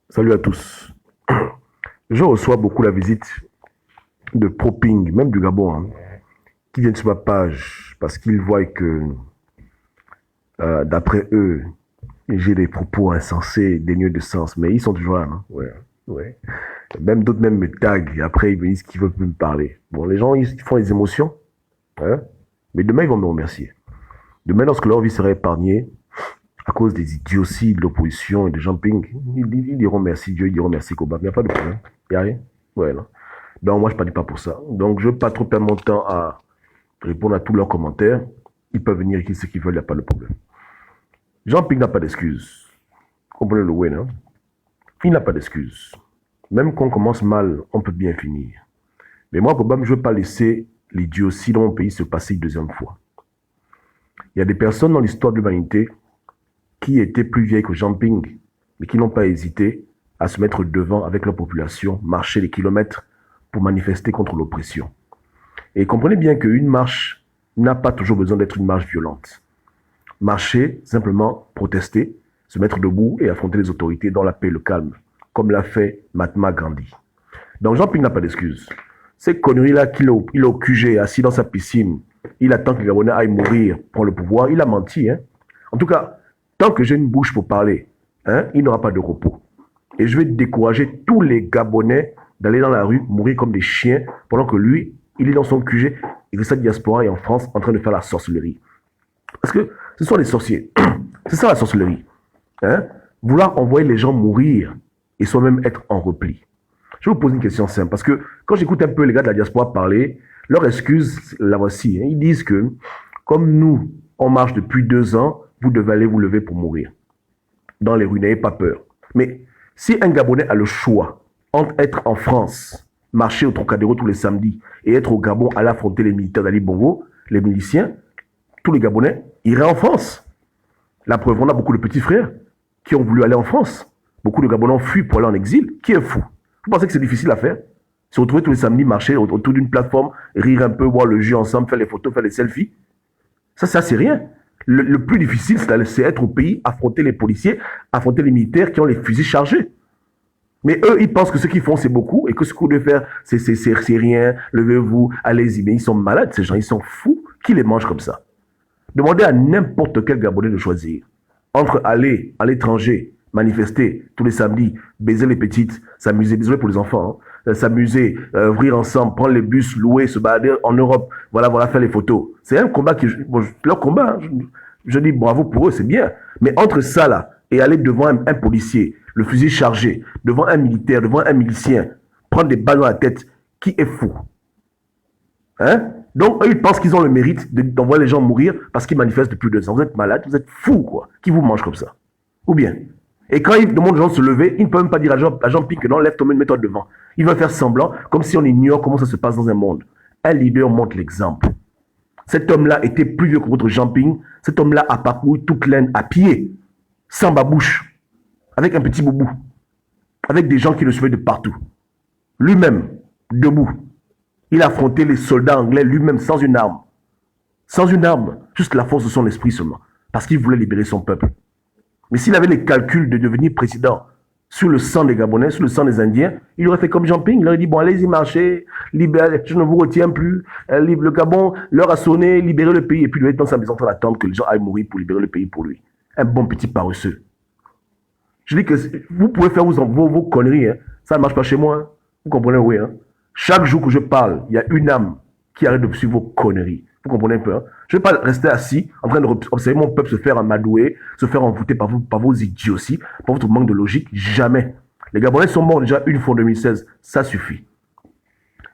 Salut à tous. Je reçois beaucoup la visite de Proping, même du Gabon, hein, qui viennent sur ma page parce qu'ils voient que, d'après eux, j'ai des propos insensés, dénués de sens. Mais ils sont toujours là, hein. Ouais, ouais. Même d'autres même me taguent et après ils me disent qu'ils veulent plus me parler. Bon, les gens, ils font les émotions, hein, mais demain ils vont me remercier. Demain, lorsque leur vie sera épargnée à cause des idioties de l'opposition et de jumping, ils diront merci Dieu, ils diront merci Koba. Il n'y a pas de problème. Il n'y a rien. Ouais, là. Donc, moi, je ne dis pas pour ça. Donc, je ne veux pas trop perdre mon temps à répondre à tous leurs commentaires. Ils peuvent venir écrire ce qu'ils veulent, il n'y a pas de problème. Jean-Pierre n'a pas d'excuses. Comprenez le way, non? Il n'a pas d'excuses. Même quand on commence mal, on peut bien finir. Mais moi, Kobam, je ne veux pas laisser l'idiotie dans mon pays se passer une deuxième fois. Il y a des personnes dans l'histoire de l'humanité qui étaient plus vieilles que Jean-Ping, mais qui n'ont pas hésité à se mettre devant avec leur population, marcher les kilomètres pour manifester contre l'oppression. Et comprenez bien qu'une marche n'a pas toujours besoin d'être une marche violente. Marcher, simplement protester, se mettre debout et affronter les autorités dans la paix et le calme, comme l'a fait Mahatma Gandhi. Donc Jean-Pierre n'a pas d'excuses. Ces conneries-là qu'il est au QG, assis dans sa piscine, il attend que les Gabonais aillent mourir pour le pouvoir, il a menti. Hein. En tout cas, tant que j'ai une bouche pour parler, hein, il n'aura pas de repos. Et je vais décourager tous les Gabonais d'aller dans la rue, mourir comme des chiens, pendant que lui, il est dans son QG, et que sa diaspora est en France en train de faire la sorcellerie. Parce que ce sont des sorciers. C'est ça la sorcellerie. Hein? Vouloir envoyer les gens mourir et soi-même être en repli. Je vais vous poser une question simple, parce que quand j'écoute un peu les gars de la diaspora parler, leur excuse, la voici. Hein, ils disent que, comme nous, on marche depuis 2 ans, vous devez aller vous lever pour mourir. Dans les rues, n'ayez pas peur. Mais si un Gabonais a le choix entre être en France, marcher au Trocadéro tous les samedis, et être au Gabon, aller affronter les militaires d'Ali Bongo, les miliciens, tous les Gabonais iraient en France. La preuve, on a beaucoup de petits frères qui ont voulu aller en France. Beaucoup de Gabonais ont fui pour aller en exil. Qui est fou? Vous pensez que c'est difficile à faire? Se retrouver tous les samedis, marcher autour d'une plateforme, rire un peu, boire le jus ensemble, faire les photos, faire les selfies. Ça c'est rien. Le plus difficile, c'est être au pays, affronter les policiers, affronter les militaires qui ont les fusils chargés. Mais eux, ils pensent que ce qu'ils font, c'est beaucoup, et que ce qu'on doit faire, c'est rien, levez-vous, allez-y. Mais ils sont malades, ces gens, ils sont fous. Qui les mange comme ça? Demandez à n'importe quel Gabonais de choisir. Entre aller à l'étranger, manifester tous les samedis, baiser les petites, s'amuser, désolé pour les enfants, hein, s'amuser, rire ensemble, prendre les bus, louer, se balader en Europe, voilà, faire les photos. C'est un combat qui, bon, leur combat, hein, je dis bravo pour eux, c'est bien. Mais entre ça là et aller devant un policier, le fusil chargé, devant un militaire, devant un milicien, prendre des balles dans la tête, qui est fou? Hein? Donc, eux, ils pensent qu'ils ont le mérite d'envoyer les gens mourir parce qu'ils manifestent depuis 2 ans. Vous êtes malade, vous êtes fou, quoi. Qui vous mange comme ça? Ou bien? Et quand ils demandent aux gens de se lever, ils ne peuvent même pas dire à Jean-Pierre que non, lève-toi, mets-toi devant. Ils veulent faire semblant, comme si on ignore comment ça se passe dans un monde. Un leader montre l'exemple. Cet homme-là était plus vieux que votre Jean-Pierre. Cet homme-là a parcouru toute l'Inde à pied, sans babouche, avec un petit boubou, avec des gens qui le suivaient de partout. Lui-même, debout. Il a affronté les soldats anglais lui-même sans une arme. Sans une arme, juste la force de son esprit seulement. Parce qu'il voulait libérer son peuple. Mais s'il avait les calculs de devenir président sur le sang des Gabonais, sur le sang des Indiens, il aurait fait comme Jean-Ping. Il aurait dit, bon, allez-y, marchez, libérez, je ne vous retiens plus. Le Gabon, l'heure a sonné, libérez le pays. Et puis il devait être dans sa maison en train d'attendre que les gens aillent mourir pour libérer le pays pour lui. Un bon petit paresseux. Je dis que vous pouvez faire vos conneries. Hein. Ça ne marche pas chez moi. Hein. Vous comprenez, oui. Hein. Chaque jour que je parle, il y a une âme qui arrête de suivre vos conneries. Vous comprenez un peu, hein? Je ne vais pas rester assis en train d'observer mon peuple se faire amadouer, se faire envoûter par vos idioties, par votre manque de logique. Jamais. Les Gabonais sont morts déjà une fois en 2016. Ça suffit.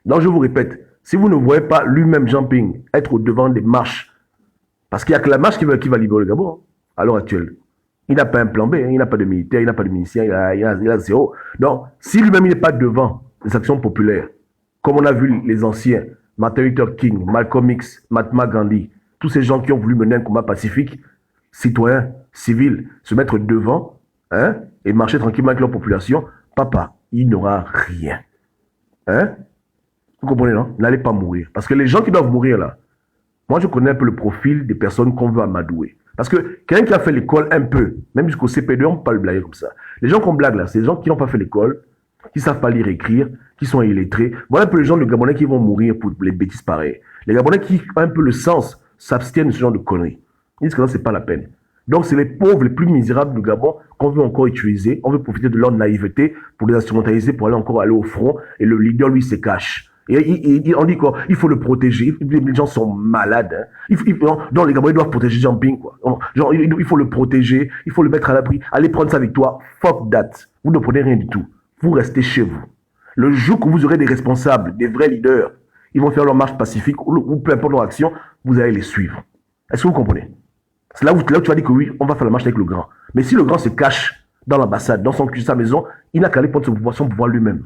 Donc je vous répète, si vous ne voyez pas lui-même Jean-Ping être au devant des marches, parce qu'il n'y a que la marche qui va libérer le Gabon, hein, à l'heure actuelle. Il n'a pas un plan B, hein, il n'a pas de militaire, il n'a pas de milicien, il a zéro. Donc, si lui-même il n'est pas devant les actions populaires, comme on a vu les anciens, Martin Luther King, Malcolm X, Mahatma Gandhi, tous ces gens qui ont voulu mener un combat pacifique, citoyen, civil, se mettre devant, hein, et marcher tranquillement avec leur population, papa, il n'aura rien. Hein? Vous comprenez, non? N'allez pas mourir. Parce que les gens qui doivent mourir là, moi je connais un peu le profil des personnes qu'on veut amadouer. Parce que quelqu'un qui a fait l'école un peu, même jusqu'au CP2, on ne peut pas le blaguer comme ça. Les gens qu'on blague là, c'est les gens qui n'ont pas fait l'école, qui ne savent pas lire et écrire, qui sont illettrés. Voilà un peu les gens, les Gabonais qui vont mourir pour les bêtises pareilles. Les Gabonais qui ont un peu le sens s'abstiennent de ce genre de conneries. Ils disent que non, c'est pas la peine. Donc, c'est les pauvres les plus misérables du Gabon qu'on veut encore utiliser. On veut profiter de leur naïveté pour les instrumentaliser, pour aller au front. Et le leader, lui, se cache. Et on dit quoi? Il faut le protéger. Les gens sont malades. Hein. Donc, les Gabonais doivent protéger Jean-Ping, quoi. Genre, il faut le protéger. Il faut le mettre à l'abri. Allez prendre sa victoire. Fuck that. Vous ne prenez rien du tout. Vous restez chez vous. Le jour que vous aurez des responsables, des vrais leaders, ils vont faire leur marche pacifique ou peu importe leur action, vous allez les suivre. Est-ce que vous comprenez? C'est là où tu vas dire que oui, on va faire la marche avec le grand. Mais si le grand se cache dans l'ambassade, dans sa maison, il n'a qu'à aller prendre son pouvoir lui-même.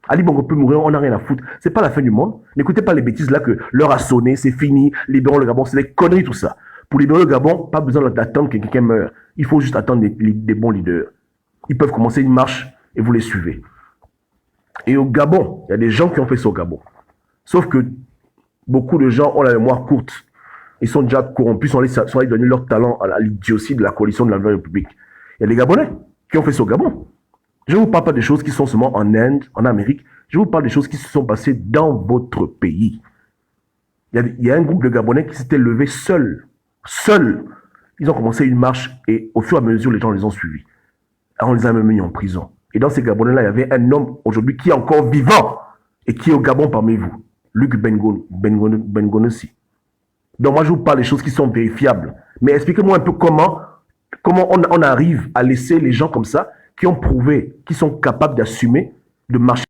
Ali Bongo peut mourir, on n'a rien à foutre. C'est pas la fin du monde. N'écoutez pas les bêtises là que l'heure a sonné, c'est fini, libérons le Gabon, c'est des conneries tout ça. Pour libérer le Gabon, pas besoin d'attendre que quelqu'un meure. Il faut juste attendre des bons leaders. Ils peuvent commencer une marche et vous les suivez. Et au Gabon, il y a des gens qui ont fait ça au Gabon. Sauf que beaucoup de gens ont la mémoire courte. Ils sont déjà corrompus, sont allés donner leur talent à l'idiotie de la coalition de la Nouvelle République. Il y a des Gabonais qui ont fait ça au Gabon. Je ne vous parle pas des choses qui sont seulement en Inde, en Amérique. Je vous parle des choses qui se sont passées dans votre pays. Il y a un groupe de Gabonais qui s'était levé seul. Seul. Ils ont commencé une marche et au fur et à mesure, les gens les ont suivis. On les a même mis en prison. Et dans ces Gabonais-là, il y avait un homme aujourd'hui qui est encore vivant et qui est au Gabon parmi vous. Luc Bengonossi. Donc moi, je vous parle des choses qui sont vérifiables. Mais expliquez-moi un peu comment on arrive à laisser les gens comme ça, qui ont prouvé, qui sont capables d'assumer, de marcher,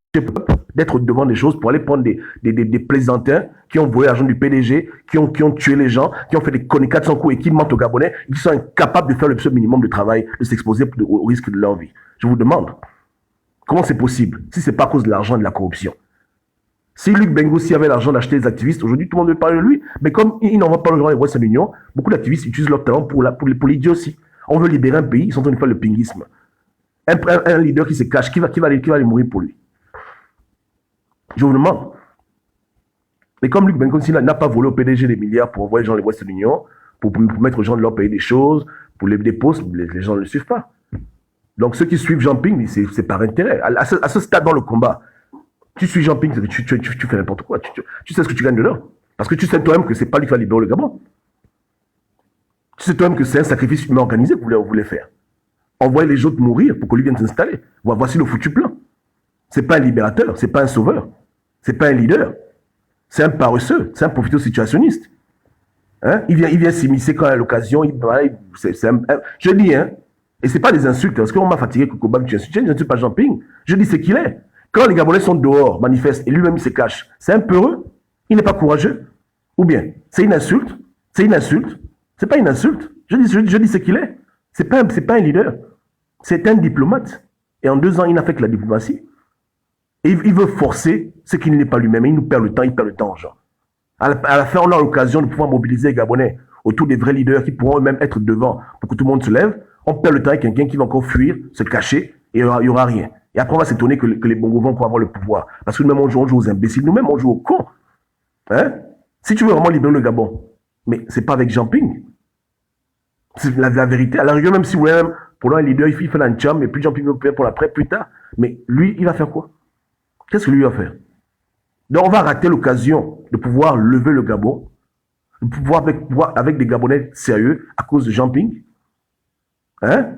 d'être devant des choses pour aller prendre des plaisantins qui ont volé l'argent du PDG, qui ont tué les gens, qui ont fait des conneries 400 coups et qui mentent aux Gabonais, et qui sont incapables de faire le seul minimum de travail, de s'exposer au risque de leur vie. Je vous demande, comment c'est possible si ce n'est pas à cause de l'argent et de la corruption? Si Luc Bengoussi avait l'argent d'acheter des activistes, aujourd'hui tout le monde veut parler de lui, mais comme il n'envoie pas le genre de Western Union, beaucoup d'activistes utilisent leur talent pour l'idiotie. On veut libérer un pays, ils sont en train de faire le pinguisme. Un leader qui se cache, qui va aller mourir pour lui. Je vous demande. Mais comme Luc Bengoussi n'a pas volé au PDG des milliards pour envoyer les gens les Western Union, pour mettre aux gens de leur pays des choses, pour les postes, les gens ne le suivent pas. Donc ceux qui suivent Jean-Ping, c'est par intérêt. À ce stade dans le combat, tu suis Jean-Ping, tu fais n'importe quoi. Tu sais ce que tu gagnes dedans. Parce que tu sais toi-même que c'est pas lui qui va libérer le Gabon. Tu sais toi-même que c'est un sacrifice humain organisé que vous voulez faire. Envoyer les autres mourir pour que lui vienne s'installer. Voici le foutu plan. C'est pas un libérateur, c'est pas un sauveur, c'est pas un leader. C'est un paresseux, c'est un profiteur situationniste. Hein? Il vient s'immiscer quand il a l'occasion. Je dis, hein, et c'est pas des insultes, parce qu'on m'a fatigué que Kobam tu insultes. Je n'insulte pas Jean-Ping. Je dis ce qu'il est. Quand les Gabonais sont dehors, manifestent, et lui-même se cache, c'est un peureux. Il n'est pas courageux. Ou bien, c'est une insulte. C'est une insulte. C'est pas une insulte. Je dis ce qu'il est. C'est pas un leader. C'est un diplomate. Et en 2 ans, il n'a fait que la diplomatie. Et il veut forcer ce qu'il n'est pas lui-même. Et il nous perd le temps, genre. À la fin, on a l'occasion de pouvoir mobiliser les Gabonais autour des vrais leaders qui pourront eux-mêmes être devant pour que tout le monde se lève. On perd le temps avec quelqu'un qui va encore fuir, se cacher, et il n'y aura rien. Et après, on va s'étonner que les Bongos vont encore avoir le pouvoir. Parce que nous-mêmes, on joue aux imbéciles. Nous-mêmes, on joue aux cons. Hein? Si tu veux vraiment libérer le Gabon, mais c'est pas avec Jean-Ping. C'est la vérité. À la rigueur, même si vous voulez, pour un leader, il fait l'ancham, et puis Jean-Ping va faire pour l'après, plus tard. Mais lui, il va faire quoi? Qu'est-ce que lui va faire? Donc, on va rater l'occasion de pouvoir lever le Gabon, de pouvoir avec des Gabonais sérieux à cause de Jean-Ping. Hein?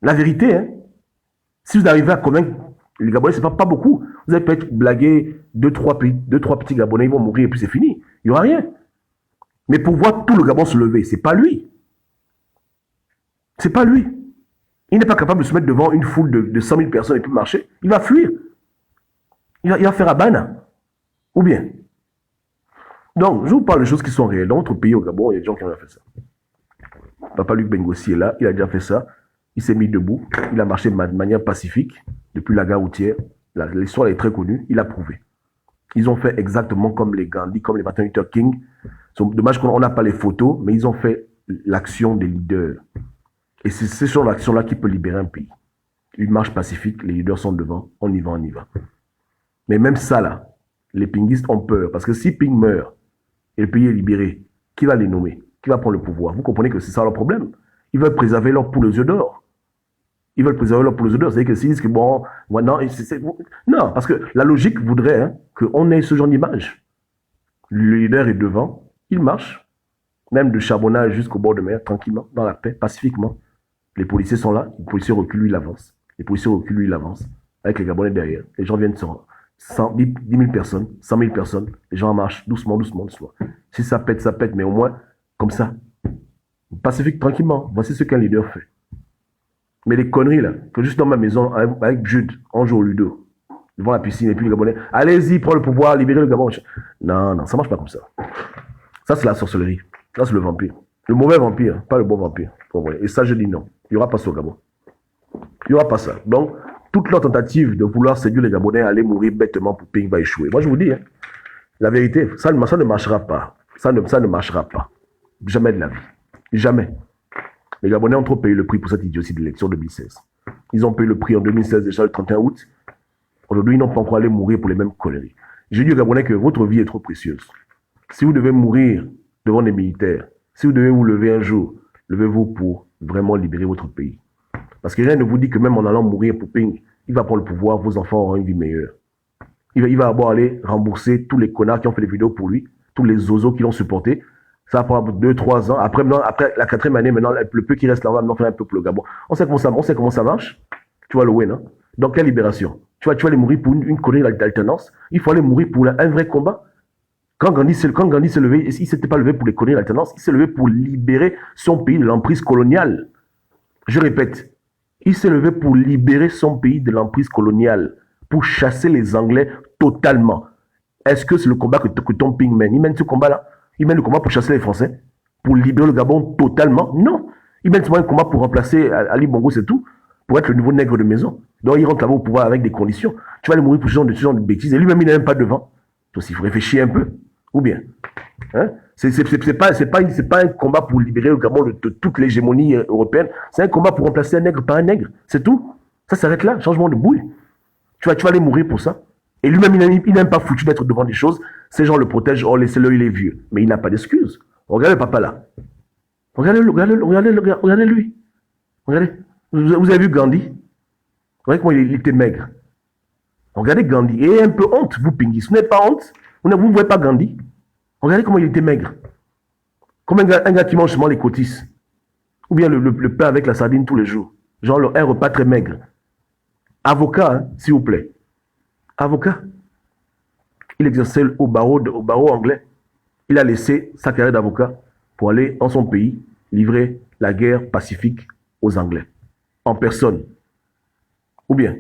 La vérité, hein? Si vous arrivez à convaincre les Gabonais, c'est pas beaucoup. Vous allez peut-être blaguer 2-3 petits Gabonais, ils vont mourir et puis c'est fini. Il n'y aura rien. Mais pour voir tout le Gabon se lever, c'est pas lui. C'est pas lui. Il n'est pas capable de se mettre devant une foule de 100 000 personnes et puis marcher. Il va fuir. Il va faire Habana. Ou bien. Donc, je vous parle de choses qui sont réelles. Dans notre pays, au Gabon, il y a des gens qui ont fait ça. Papa Luc Bengoussi est là, il a déjà fait ça. Il s'est mis debout, il a marché de manière pacifique depuis la gare routière. L'histoire est très connue, il a prouvé. Ils ont fait exactement comme les Gandhi, comme les Martin Luther King. Dommage qu'on n'a pas les photos, mais ils ont fait l'action des leaders. Et c'est ce genre d'action-là qui peut libérer un pays. Une marche pacifique, les leaders sont devant, on y va. Mais même ça, là, les pinguistes ont peur. Parce que si Ping meurt et le pays est libéré, qui va les nommer? qui va prendre le pouvoir. Vous comprenez que c'est ça leur problème. Ils veulent préserver leur poule aux yeux d'or. Ils veulent préserver leur poule aux yeux d'or. C'est-à-dire que s'ils disent que bon, non, non, parce que la logique voudrait qu'on ait ce genre d'image. Le leader est devant, il marche, même de Charbonnage jusqu'au bord de mer, tranquillement, dans la paix, pacifiquement. Les policiers sont là, les policiers reculent, lui, il avance. Les policiers reculent, lui, il avance. Avec les Gabonais derrière. Les gens viennent sur 10 000 personnes, 100 000 personnes. Les gens marchent doucement, doucement, doucement. Si ça pète, mais au moins, comme ça. Pacifique, tranquillement. Voici ce qu'un leader fait. Mais les conneries, là, que juste dans ma maison, avec Jude, on joue au Ludo, devant la piscine, et puis les Gabonais, allez-y, prends le pouvoir, libérez le Gabon. Non, non, ça marche pas comme ça. Ça, c'est la sorcellerie. Ça, c'est le vampire. Le mauvais vampire, pas le bon vampire. Et ça, je dis non. Il n'y aura pas ça au Gabon. Il n'y aura pas ça. Donc, toute leur tentative de vouloir séduire les Gabonais à aller mourir bêtement pour Ping va échouer. Moi, je vous dis, la vérité, ça ne marchera pas. Ça ne marchera pas. Jamais de la vie. Jamais. Les Gabonais ont trop payé le prix pour cette idiotie d'élection 2016. Ils ont payé le prix en 2016, déjà le 31 août. Aujourd'hui, ils n'ont pas encore allé mourir pour les mêmes conneries. J'ai dit aux Gabonais que votre vie est trop précieuse. Si vous devez mourir devant des militaires, si vous devez vous lever un jour, levez-vous pour vraiment libérer votre pays. Parce que rien ne vous dit que même en allant mourir pour Ping, il va prendre le pouvoir, vos enfants auront une vie meilleure. Il va d'abord aller rembourser tous les connards qui ont fait des vidéos pour lui, tous les zozos qui l'ont supporté. Ça va prendre 2-3 ans. Après la 4e année, maintenant, le peu qui reste là, on va maintenant faire un peu pour le Gabon. On sait comment ça marche. Tu vois le win, hein? Donc, quelle libération? Tu vas aller mourir pour une connerie d'alternance. Il faut aller mourir pour un vrai combat. Quand Gandhi s'est levé, il ne s'était pas levé pour les conneries d'alternance, il s'est levé pour libérer son pays de l'emprise coloniale. Je répète, il s'est levé pour libérer son pays de l'emprise coloniale, pour chasser les Anglais totalement. Est-ce que c'est le combat que Tom Ping mène? Il mène ce combat-là? Il mène le combat pour chasser les Français? Pour libérer le Gabon totalement? Non. Il mène seulement un combat pour remplacer Ali Bongo, c'est tout. Pour être le nouveau nègre de maison. Donc il rentre là-bas au pouvoir avec des conditions. Tu vas aller mourir pour ce genre de bêtises. Et lui-même, il n'est même pas devant. Donc il faut réfléchir un peu. Ou bien, hein? C'est pas un combat pour libérer le Gabon de toute l'hégémonie européenne. C'est un combat pour remplacer un nègre par un nègre. C'est tout. Ça s'arrête là. Changement de bouille. Tu vas aller mourir pour ça. Et lui-même, il n'a pas foutu d'être devant des choses. Ces gens le protègent. Oh, laissez-le, il est vieux. Mais il n'a pas d'excuse. Regardez le papa là. Regardez lui. Regardez. Vous avez vu Gandhi? Regardez comment il était maigre. Regardez Gandhi. Et un peu honte, vous, Pingis. Vous n'avez pas honte? Vous ne voyez pas Gandhi? Regardez comment il était maigre. Comme un gars qui mange seulement les cotis. Ou bien le pain avec la sardine tous les jours. Genre un repas très maigre. Avocat, hein, s'il vous plaît. Avocat. Il exerçait au barreau anglais. Il a laissé sa carrière d'avocat pour aller dans son pays livrer la guerre pacifique aux Anglais. En personne. Ou bien,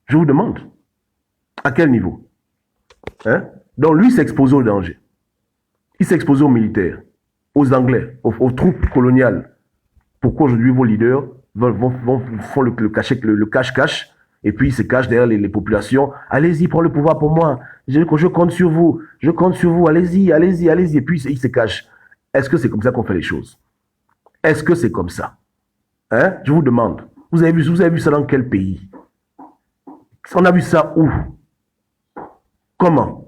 je vous demande, à quel niveau? Hein? Donc lui s'est exposé au danger. Il s'est exposé aux militaires, aux Anglais, aux troupes coloniales. Pourquoi aujourd'hui vos leaders font le cache-cache, et puis ils se cachent derrière les populations. Allez-y, prends le pouvoir pour moi. Je compte sur vous. Je compte sur vous. Allez-y. Et puis ils se cachent. Est-ce que c'est comme ça qu'on fait les choses? Est-ce que c'est comme ça? Hein? Je vous demande. Vous avez vu ça dans quel pays? On a vu ça où? Comment?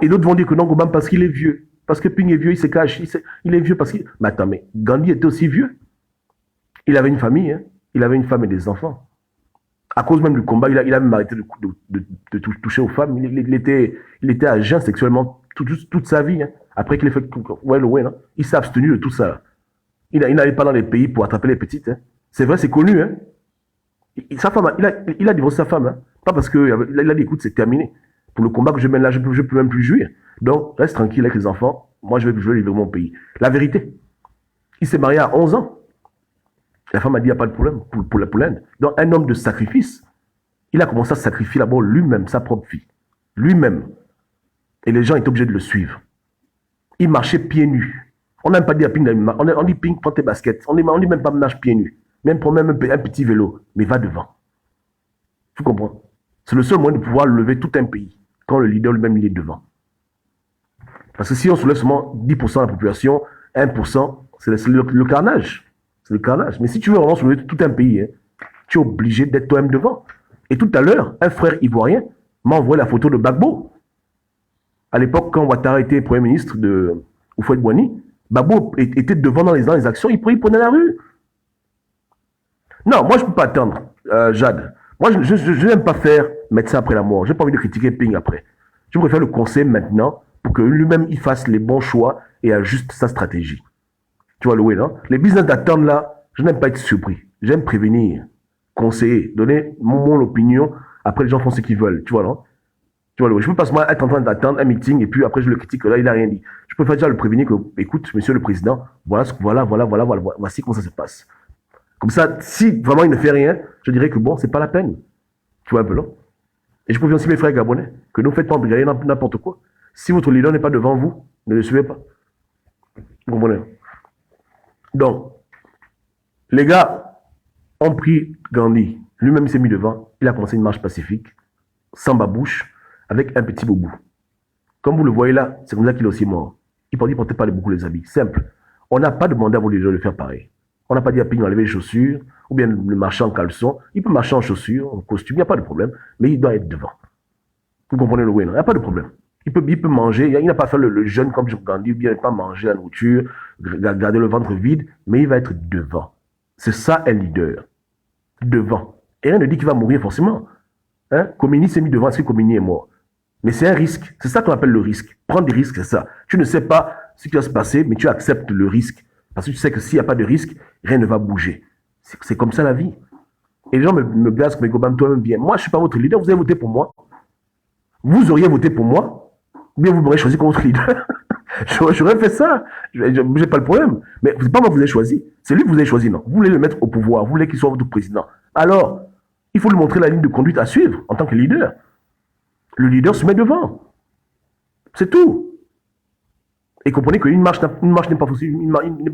Et d'autres vont dire que non, Obama, parce qu'il est vieux. Parce que Ping est vieux, il se cache. Il est vieux parce qu'il... Mais attends, mais Gandhi était aussi vieux. Il avait une famille, hein? Il avait une femme et des enfants. À cause même du combat, il a même arrêté de toucher aux femmes. Il était à jeun sexuellement toute sa vie. Hein? Après qu'il ait fait... Ouais, hein? Il s'est abstenu de tout ça. Il n'allait pas dans les pays pour attraper les petites. Hein? C'est vrai, c'est connu. Hein? Sa femme, il a divorcé sa femme. Hein? Pas parce qu'il a dit, écoute, c'est terminé. Pour le combat que je mène là, je ne peux même plus jouir. Donc, reste tranquille avec les enfants. Moi, je vais livrer mon pays. La vérité, il s'est marié à 11 ans. La femme a dit, il n'y a pas de problème pour l'Inde. Donc, un homme de sacrifice, il a commencé à sacrifier d'abord lui-même, sa propre fille. Lui-même. Et les gens étaient obligés de le suivre. Il marchait pieds nus. On n'a même pas dit à Ping, on dit Ping, prends tes baskets. On dit même pas marche pieds nus. Même prends même un petit vélo, mais va devant. Tu comprends? C'est le seul moyen de pouvoir lever tout un pays, quand le leader lui-même il est devant. Parce que si on soulève seulement 10% de la population, 1%, c'est le carnage. C'est le carnage. Mais si tu veux vraiment soulever tout un pays, hein, tu es obligé d'être toi-même devant. Et tout à l'heure, un frère ivoirien m'a envoyé la photo de Gbagbo. À l'époque, quand Ouattara était Premier ministre Houphouët Boigny, Babo était devant dans les actions, il prenait la rue. Non, moi, je ne peux pas attendre, Jade. Moi, je n'aime pas faire médecin après la mort. Je n'ai pas envie de critiquer Ping après. Je préfère le conseiller maintenant pour que lui-même, il fasse les bons choix et ajuste sa stratégie. Tu vois, Loué, non? Les business d'attendre, là, je n'aime pas être surpris. J'aime prévenir, conseiller, donner mon opinion. Après, les gens font ce qu'ils veulent. Tu vois, non? Tu vois, Loué, je ne peux pas seulement être en train d'attendre un meeting et puis après, je le critique. Là, il n'a rien dit. Je préfère déjà le prévenir que, écoute, monsieur le président, voilà, voici comment ça se passe. Comme ça, si vraiment il ne fait rien, je dirais que bon, c'est pas la peine. Tu vois un peu, non? Et je préviens aussi mes frères gabonais que ne faites pas embrigader n'importe quoi. Si votre leader n'est pas devant vous, ne le suivez pas. Vous comprenez? Donc, les gars ont pris Gandhi. Lui-même, il s'est mis devant. Il a commencé une marche pacifique, sans babouche, avec un petit boubou. Comme vous le voyez là, c'est comme ça qu'il est aussi mort. Il ne portait pas beaucoup les habits. Simple. On n'a pas demandé à vos leaders de faire pareil. On n'a pas dit à Ping d'enlever les chaussures, ou bien le marcher en caleçon. Il peut marcher en chaussures, en costume, il n'y a pas de problème, mais il doit être devant. Vous comprenez le win, il n'y a pas de problème. Il peut manger, il n'a pas fait le jeune comme je Gandhi, ou bien il n'a pas manger la nourriture, garder le ventre vide, mais il va être devant. C'est ça un leader. Devant. Et rien ne dit qu'il va mourir forcément. Hein? Khomeini s'est mis devant, est-ce que Khomeini est mort? Mais c'est un risque. C'est ça qu'on appelle le risque. Prendre des risques, c'est ça. Tu ne sais pas ce qui va se passer, mais tu acceptes le risque. Parce que tu sais que s'il n'y a pas de risque, rien ne va bouger. C'est comme ça la vie. Et les gens me gazent, mais Gobam, toi-même bien. Moi, je ne suis pas votre leader, vous avez voté pour moi. Vous auriez voté pour moi, ou bien vous m'auriez choisi comme votre leader. J'aurais fait ça. Je n'ai pas le problème. Mais ce n'est pas moi que vous avez choisi. C'est lui que vous avez choisi, non. Vous voulez le mettre au pouvoir, vous voulez qu'il soit votre président. Alors, il faut lui montrer la ligne de conduite à suivre en tant que leader. Le leader se met devant. C'est tout. Et comprenez qu'une marche n'est pas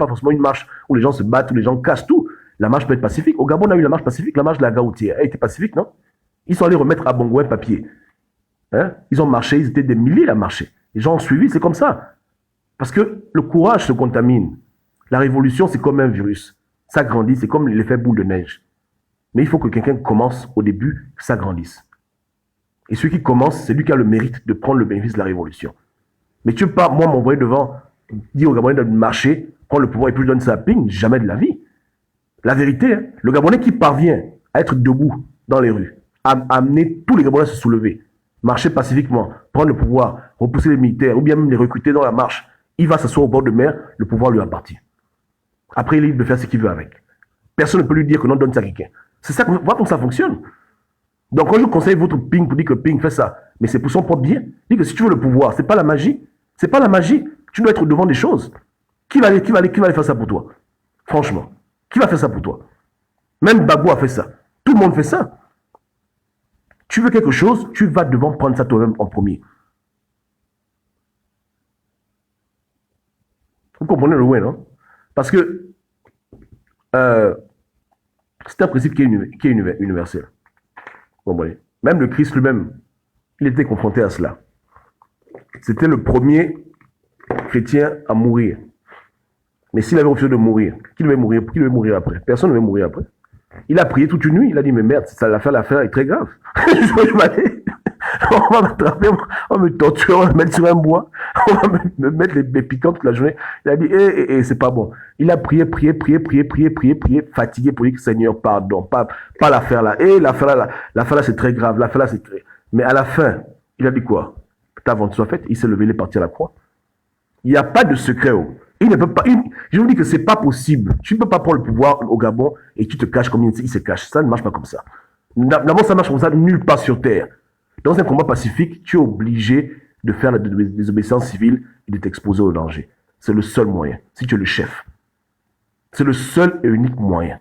forcément une marche où les gens se battent, où les gens cassent tout. La marche peut être pacifique. Au Gabon, on a eu la marche pacifique, la marche de la Gaoutière. Elle était pacifique, non? Ils sont allés remettre à Bongo un papier. Hein? Ils ont marché, ils étaient des milliers à marcher. Les gens ont suivi, c'est comme ça. Parce que le courage se contamine. La révolution, c'est comme un virus. Ça grandit, c'est comme l'effet boule de neige. Mais il faut que quelqu'un commence au début, que ça grandisse. Et celui qui commence, c'est lui qui a le mérite de prendre le bénéfice de la révolution. Mais tu ne peux pas, moi, m'envoyer devant, dire aux Gabonais de marcher, prendre le pouvoir et puis je donne ça à Ping, jamais de la vie. La vérité, hein, le Gabonais qui parvient à être debout dans les rues, à amener tous les Gabonais à se soulever, marcher pacifiquement, prendre le pouvoir, repousser les militaires ou bien même les recruter dans la marche, il va s'asseoir au bord de mer, le pouvoir lui appartient. Après, il est libre de faire ce qu'il veut avec. Personne ne peut lui dire que non, donne ça à quelqu'un. C'est ça, voilà comment ça fonctionne. Donc, quand je conseille votre Ping pour dire que Ping fait ça, mais c'est pour son propre bien, dis que si tu veux le pouvoir, c'est pas la magie. C'est pas la magie. Tu dois être devant des choses. Qui va aller faire ça pour toi? Franchement. Qui va faire ça pour toi? Même Babou a fait ça. Tout le monde fait ça. Tu veux quelque chose, tu vas devant prendre ça toi-même en premier. Vous comprenez le way, non? Parce que c'est un principe qui est universel. Vous comprenez? Même le Christ lui-même, il était confronté à cela. C'était le premier chrétien à mourir. Mais s'il avait refusé de mourir, qui devait mourir après? Personne ne devait mourir après. Il a prié toute une nuit, il a dit, mais merde, l'affaire est très grave. Je m'allais, on va m'attraper, on va me torturer, on va me mettre sur un bois, on va me mettre les piquants toute la journée. Il a dit, c'est pas bon. Il a prié, fatigué pour dire, Seigneur, pardon, pas l'affaire là. L'affaire là, c'est très grave, l'affaire là, c'est très... Mais à la fin, il a dit quoi? Que ta volonté soit faite, il s'est levé, il est parti à la croix. Il n'y a pas de secret. Il ne peut pas, je vous dis que ce n'est pas possible. Tu ne peux pas prendre le pouvoir au Gabon et tu te caches comme il se cache. Ça ne marche pas comme ça. D'abord, ça marche comme ça nulle part sur Terre. Dans un combat pacifique, tu es obligé de faire la désobéissance civile et de t'exposer au danger. C'est le seul moyen, si tu es le chef. C'est le seul et unique moyen.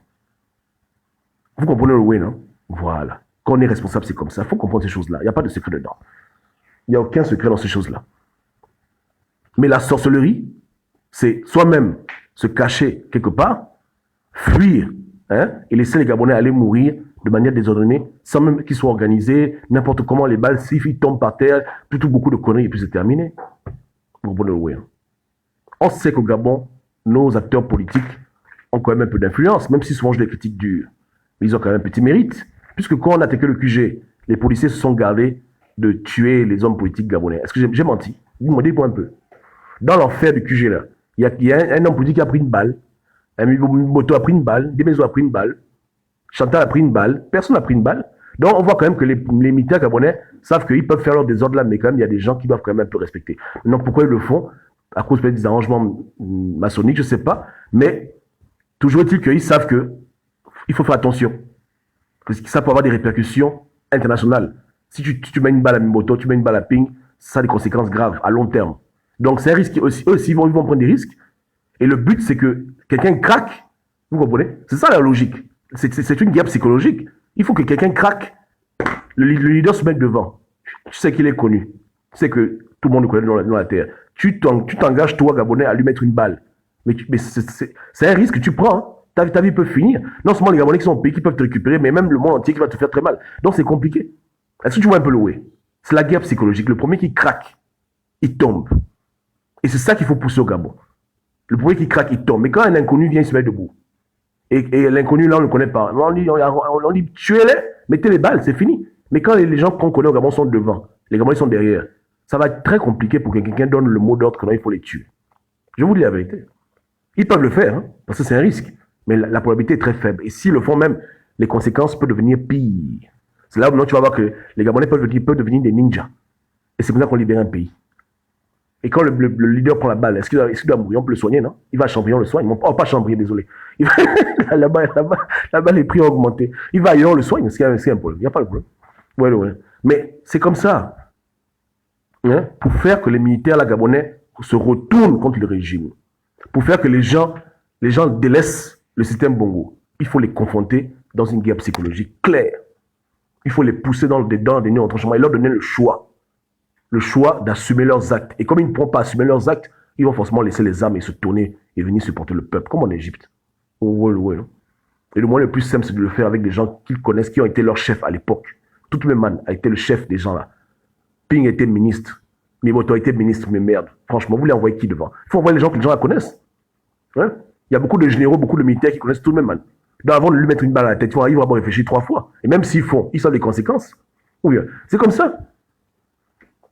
Vous comprenez le way, non? Voilà. Quand on est responsable, c'est comme ça. Il faut comprendre ces choses-là. Il n'y a pas de secret dedans. Il n'y a aucun secret dans ces choses-là. Mais la sorcellerie, c'est soi-même se cacher quelque part, fuir, hein, et laisser les Gabonais aller mourir de manière désordonnée, sans même qu'ils soient organisés, n'importe comment, les balles, s'ils tombent par terre, plutôt beaucoup de conneries, et puis c'est terminé. Vous comprenez le way, hein. On sait qu'au Gabon, nos acteurs politiques ont quand même un peu d'influence, même si souvent je les critique durs. Mais ils ont quand même un petit mérite, puisque quand on a attaqué le QG, les policiers se sont gardés de tuer les hommes politiques gabonais. Est-ce que j'ai menti? Dis-moi un peu. Dans l'enfer du QG, là, il y a un homme politique qui a pris une balle, un moto a pris une balle, des maisons a pris une balle, Chantal a pris une balle, personne n'a pris une balle. Donc on voit quand même que les militaires gabonais savent qu'ils peuvent faire leur désordre là, mais quand même il y a des gens qui doivent quand même un peu respecter. Donc pourquoi ils le font? À cause peut-être des arrangements maçonniques, je ne sais pas, mais toujours est-il qu'ils savent qu'il faut faire attention. Parce que ça peut avoir des répercussions internationales. Si tu mets une balle à Mimoto, tu mets une balle à Ping, ça a des conséquences graves à long terme. Donc c'est un risque aussi. Eux aussi, ils vont prendre des risques. Et le but, c'est que quelqu'un craque. Vous comprenez? C'est ça la logique. C'est une guerre psychologique. Il faut que quelqu'un craque. Le leader se mette devant. Tu sais qu'il est connu. Tu sais que tout le monde le connaît dans la terre. Tu t'engages, toi, Gabonais, à lui mettre une balle. Mais c'est un risque que tu prends. Hein. Ta vie peut finir. Non seulement les Gabonais qui sont au pays qui peuvent te récupérer, mais même le monde entier qui va te faire très mal. Donc c'est compliqué. Est-ce que tu vois un peu le way? C'est la guerre psychologique. Le premier qui craque, il tombe. Et c'est ça qu'il faut pousser au Gabon. Le premier qui craque, il tombe. Mais quand un inconnu vient, il se met debout. Et l'inconnu, là, on ne le connaît pas. On dit tuez-les, mettez les balles, c'est fini. Mais quand les gens qu'on connaît au Gabon sont devant, les Gabonais sont derrière, ça va être très compliqué pour que quelqu'un donne le mot d'ordre que non, il faut les tuer. Je vous dis la vérité. Ils peuvent le faire, hein, parce que c'est un risque. Mais la probabilité est très faible. Et s'ils le font même, les conséquences peuvent devenir pires. C'est là où tu vas voir que les Gabonais peuvent devenir des ninjas. Et c'est comme ça qu'on libère un pays. Et quand le leader prend la balle, est-ce qu'il doit mourir? On peut le soigner, non? Il va à Chambry, on le soigne. Oh, pas Chambry, désolé. Là-bas, les prix ont augmenté. Il va ailleurs, on le soigne. C'est un problème. Il n'y a pas de problème. Ouais. Mais c'est comme ça. Hein? Pour faire que les militaires, la Gabonais, se retournent contre le régime. Pour faire que les gens délaissent le système Bongo. Il faut les confronter dans une guerre psychologique claire. Il faut les pousser dans des retranchements et leur donner le choix. Le choix d'assumer leurs actes. Et comme ils ne pourront pas assumer leurs actes, ils vont forcément laisser les armes et se tourner et venir supporter le peuple, comme en Égypte. Ouais. Et le moyen le plus simple, c'est de le faire avec des gens qu'ils connaissent, qui ont été leurs chefs à l'époque. Toutoumeman a été le chef des gens là. Ping était ministre. Mimoto a été ministre, mais merde. Franchement, vous voulez envoyer qui devant? Il faut envoyer les gens que les gens la connaissent. Hein? Il y a beaucoup de généraux, beaucoup de militaires qui connaissent Toutoumeman. Donc avant de lui mettre une balle à la tête, ils vont réfléchir 3 fois. Et même s'ils font, ils savent les conséquences. Oui, c'est comme ça.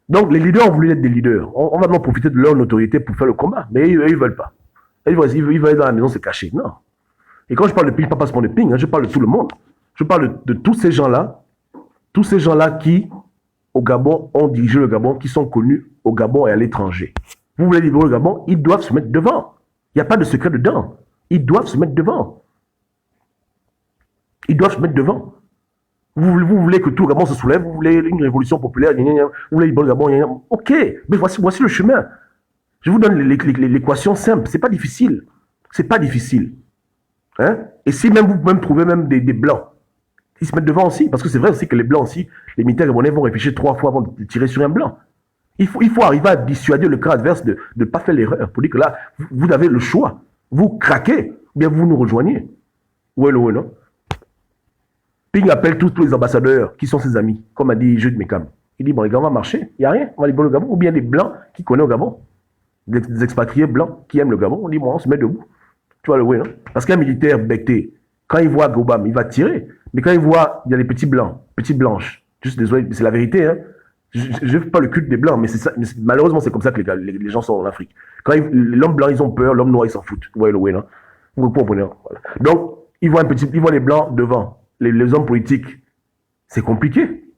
Donc, les leaders ont voulu être des leaders. On va maintenant profiter de leur notoriété pour faire le combat. Mais eux, ils ne veulent pas. Ils veulent aller dans la maison se cacher. Non. Et quand je parle de Ping, je ne parle pas seulement de Ping, hein, je parle de tout le monde. Je parle de tous ces gens-là qui, au Gabon, ont dirigé le Gabon, qui sont connus au Gabon et à l'étranger. Vous voulez libérer le Gabon, ils doivent se mettre devant. Il n'y a pas de secret dedans. Ils doivent se mettre devant. Ils doivent se mettre devant. Vous voulez que tout le Gabon se soulève, vous voulez une révolution populaire, vous voulez libérer le Gabon, ok, mais voici le chemin. Je vous donne l'équation simple, c'est pas difficile. C'est pas difficile. Hein? Et si même vous pouvez trouver même des blancs, ils se mettent devant aussi, parce que c'est vrai aussi que les blancs aussi, les militaires gabonais vont réfléchir 3 fois avant de tirer sur un blanc. Il faut arriver à dissuader le camp adverse de ne pas faire l'erreur, pour dire que là, vous avez le choix. Vous craquez, ou bien vous nous rejoignez. Ouais, non? Ping appelle tous les ambassadeurs qui sont ses amis, comme a dit Jude Mekam. Il dit, bon, les gars, on va marcher, il n'y a rien, on va libérer le Gabon. Ou bien des blancs qui connaissent au Gabon, des expatriés blancs qui aiment le Gabon. On dit, bon, on se met debout. Tu vois le way, non? Parce qu'un militaire becté, quand il voit Gobam, il va tirer. Mais quand il voit, il y a des petits blancs, petites blanches. Juste désolé, c'est la vérité, hein. Je ne fais pas le culte des blancs, mais c'est ça, malheureusement, c'est comme ça que les gens sont en Afrique. Quand l'homme blanc, ils ont peur, l'homme noir, ils s'en foutent. Vous voyez le way, non? Vous comprenez, voilà. Donc, ils voient les blancs devant. Les hommes politiques, c'est compliqué.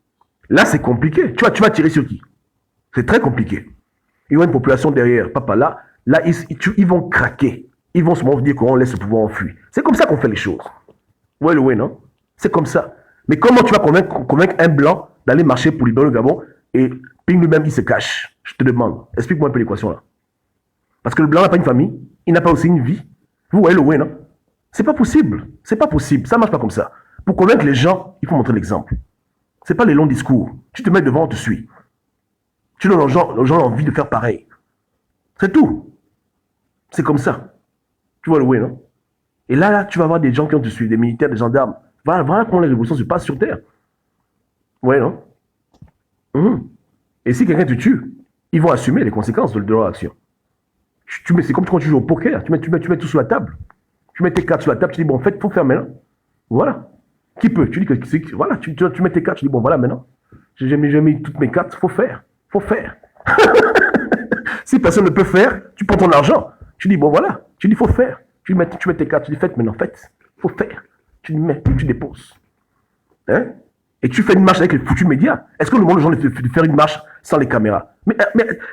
Là, c'est compliqué. Tu vas tirer sur qui? C'est très compliqué. Il y a une population derrière. Papa, là ils vont craquer. Ils vont se dire qu'on laisse le pouvoir enfuir. C'est comme ça qu'on fait les choses. Ouais, le way, non? C'est comme ça. Mais comment tu vas convaincre un blanc d'aller marcher pour libérer le Gabon et Ping lui-même, il se cache? Je te demande. Explique-moi un peu l'équation là. Parce que le blanc n'a pas une famille. Il n'a pas aussi une vie. Vous voyez le way, non? C'est pas possible. C'est pas possible. Ça marche pas comme ça. Pour convaincre les gens, il faut montrer l'exemple. Ce n'est pas les longs discours. Tu te mets devant, on te suit. Tu donnes aux gens envie de faire pareil. C'est tout. C'est comme ça. Tu vois le way, non? Et là, tu vas avoir des gens qui ont te suivre, des militaires, des gendarmes. Voilà comment les révolutions se passent sur Terre. Ouais, non? Et si quelqu'un te tue, ils vont assumer les conséquences de leur action. C'est comme quand tu joues au poker. Tu mets tout sur la table. Tu mets tes cartes sur la table, tu dis, bon, en fait, il faut faire maintenant. Voilà. Qui peut? Tu dis que voilà, tu mets tes cartes, tu dis bon voilà maintenant, j'ai mis toutes mes cartes, faut faire. Si personne ne peut faire, tu prends ton argent. Tu dis, bon voilà, tu dis, il faut faire. Tu mets tes cartes, tu dis, faites maintenant, faites. Il faut faire. Tu dis, mets, tu déposes. Hein? Et tu fais une marche avec les foutus médias. Est-ce que le monde aux gens de faire une marche sans les caméras? Mais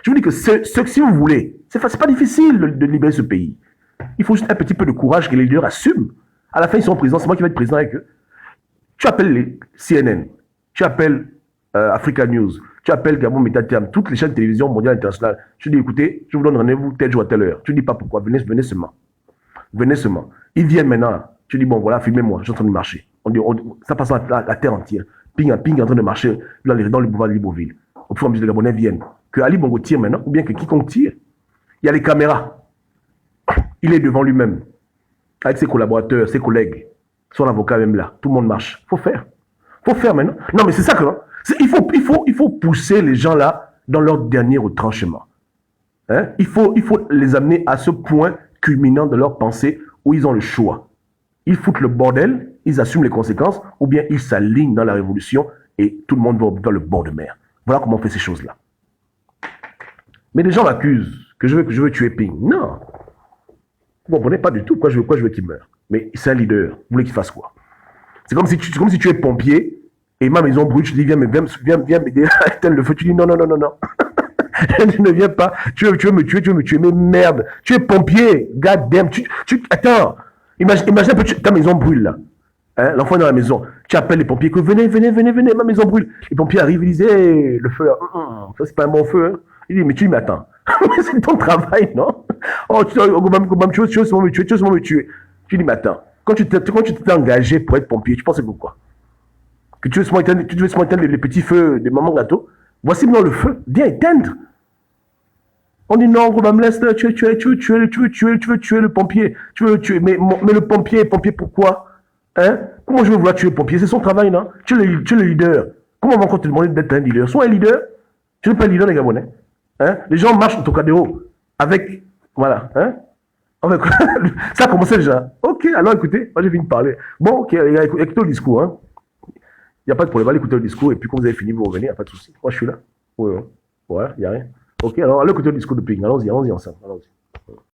je vous dis que si vous voulez, c'est pas difficile de libérer ce pays. Il faut juste un petit peu de courage que les leaders assument. À la fin, ils sont présidents, c'est moi qui vais être président avec eux. Tu appelles les CNN, tu appelles Africa News, tu appelles Gabon Médiaterme, toutes les chaînes de télévision mondiales et internationales. Tu dis, écoutez, je vous donne rendez-vous tel jour à telle heure. Tu dis pas pourquoi, venez seulement. Venez seulement. Ils viennent maintenant. Tu dis, bon, voilà, filmez-moi, je suis en train de marcher. Ça passe à la terre entière. Ping en train de marcher dans le boulevard de Libreville. Au fur et à mesure que les Gabonais viennent. Que Ali Bongo tire maintenant, ou bien que quiconque tire. Il y a les caméras. Il est devant lui-même. Avec ses collaborateurs, ses collègues. Son avocat même là. Tout le monde marche. Faut faire. Faut faire maintenant. Non, mais c'est ça que... Il faut pousser les gens là dans leur dernier retranchement. Hein? Il faut les amener à ce point culminant de leur pensée où ils ont le choix. Ils foutent le bordel, ils assument les conséquences, ou bien ils s'alignent dans la révolution et tout le monde va dans le bord de mer. Voilà comment on fait ces choses-là. Mais les gens m'accusent que je veux tuer Ping. Non. Vous ne comprenez pas du tout pourquoi je veux qu'il meure. Mais c'est un leader. Vous voulez qu'il fasse quoi? C'est comme si tu es pompier et ma maison brûle. Je dis, viens m'aider à éteindre le feu. Tu dis, non. Tu ne viens pas. Tu veux me tuer. Mais merde. Tu es pompier. God damn. Attends. Imagine un peu, ta maison brûle là. Hein, l'enfant est dans la maison. Tu appelles les pompiers que venez, ma maison brûle. Les pompiers arrivent, ils disent, hey, le feu là, ça c'est pas un bon feu. Hein. Il dit, mais tu m'attends. C'est ton travail, non? Oh, tu veux me tuer. Tu dis, mais attends, quand tu t'es engagé pour être pompier, tu pensais pourquoi? Que tu veux seulement éteindre les petits feux des mamans gâteaux? Voici maintenant le feu, viens éteindre. On dit non, me laisse, tu veux tuer le pompier. Tu veux le tuer, mais le pompier pourquoi? Hein? Comment je vais vouloir tuer le pompier? C'est son travail, non? Tu es le leader. Comment on va encore te demander d'être un leader? Sois un leader. Tu n'es pas un leader, les Gabonais. Hein? Les gens marchent au Trocadéro avec, voilà, hein? Avec, ça a commencé déjà. Ok, alors écoutez, moi j'ai fini de parler. Bon, ok, les gars, écoutez le discours, hein? Il n'y a pas de problème, allez écouter le discours, et puis quand vous avez fini, vous revenez, il n'y a pas de souci. Moi je suis là. Ouais, il n'y a rien. Ok, alors allez écouter le discours de Ping. Allons-y ensemble. Allons-y.